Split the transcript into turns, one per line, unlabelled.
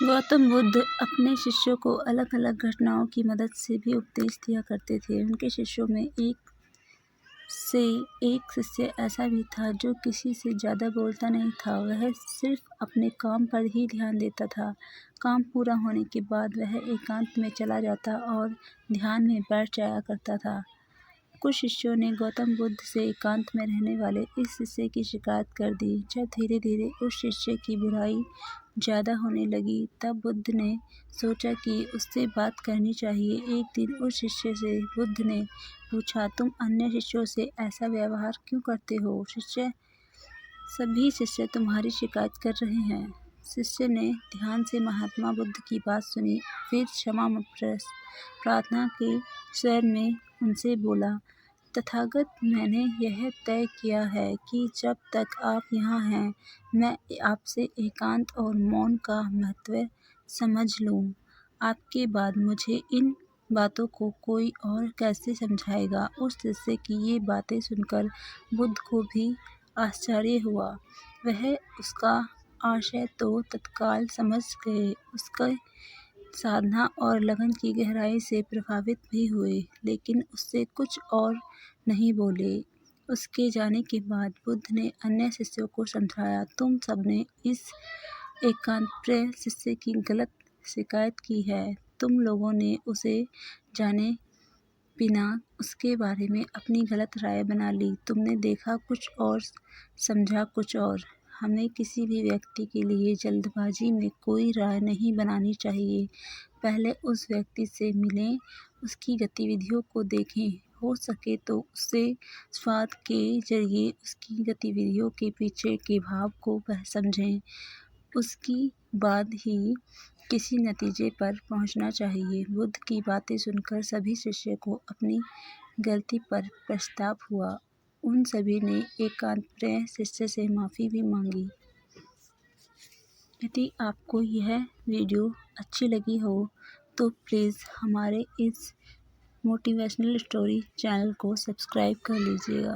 गौतम बुद्ध अपने शिष्यों को अलग अलग घटनाओं की मदद से भी उपदेश दिया करते थे। उनके शिष्यों में एक शिष्य ऐसा भी था जो किसी से ज़्यादा बोलता नहीं था। वह सिर्फ अपने काम पर ही ध्यान देता था। काम पूरा होने के बाद वह एकांत में चला जाता और ध्यान में बैठ जाया करता था। कुछ शिष्यों ने गौतम बुद्ध से एकांत में रहने वाले इस शिष्य की शिकायत कर दी। जब धीरे धीरे उस शिष्य की बुराई ज़्यादा होने लगी, तब बुद्ध ने सोचा कि उससे बात करनी चाहिए। एक दिन उस शिष्य से बुद्ध ने पूछा, तुम अन्य शिष्यों से ऐसा व्यवहार क्यों करते हो? सभी शिष्य तुम्हारी शिकायत कर रहे हैं। शिष्य ने ध्यान से महात्मा बुद्ध की बात सुनी, फिर क्षमा प्रार्थना के स्वर में उनसे बोला, तथागत, मैंने यह तय किया है कि जब तक आप यहाँ हैं, मैं आपसे एकांत और मौन का महत्व समझ लूँ। आपके बाद मुझे इन बातों को कोई और कैसे समझाएगा? उस शिष्य की ये बातें सुनकर बुद्ध को भी आश्चर्य हुआ। वह उसका आशय तो तत्काल समझ गए। उसके साधना और लगन की गहराई से प्रभावित भी हुए, लेकिन उससे कुछ और नहीं बोले। उसके जाने के बाद बुद्ध ने अन्य शिष्यों को समझाया, तुम सबने इस एकांतप्रिय शिष्य की गलत शिकायत की है। तुम लोगों ने उसे जाने बिना उसके बारे में अपनी गलत राय बना ली। तुमने देखा कुछ और, समझा कुछ और। हमें किसी भी व्यक्ति के लिए जल्दबाजी में कोई राय नहीं बनानी चाहिए। पहले उस व्यक्ति से मिलें, उसकी गतिविधियों को देखें, हो सके तो उससे संवाद के जरिए उसकी गतिविधियों के पीछे के भाव को समझें। उसके बाद ही किसी नतीजे पर पहुंचना चाहिए। बुद्ध की बातें सुनकर सभी शिष्यों को अपनी गलती पर पछतावा हुआ। उन सभी ने एकांतप्रिय शिष्य से माफ़ी भी मांगी। यदि आपको यह वीडियो अच्छी लगी हो तो प्लीज़ हमारे इस मोटिवेशनल स्टोरी चैनल को सब्सक्राइब कर लीजिएगा।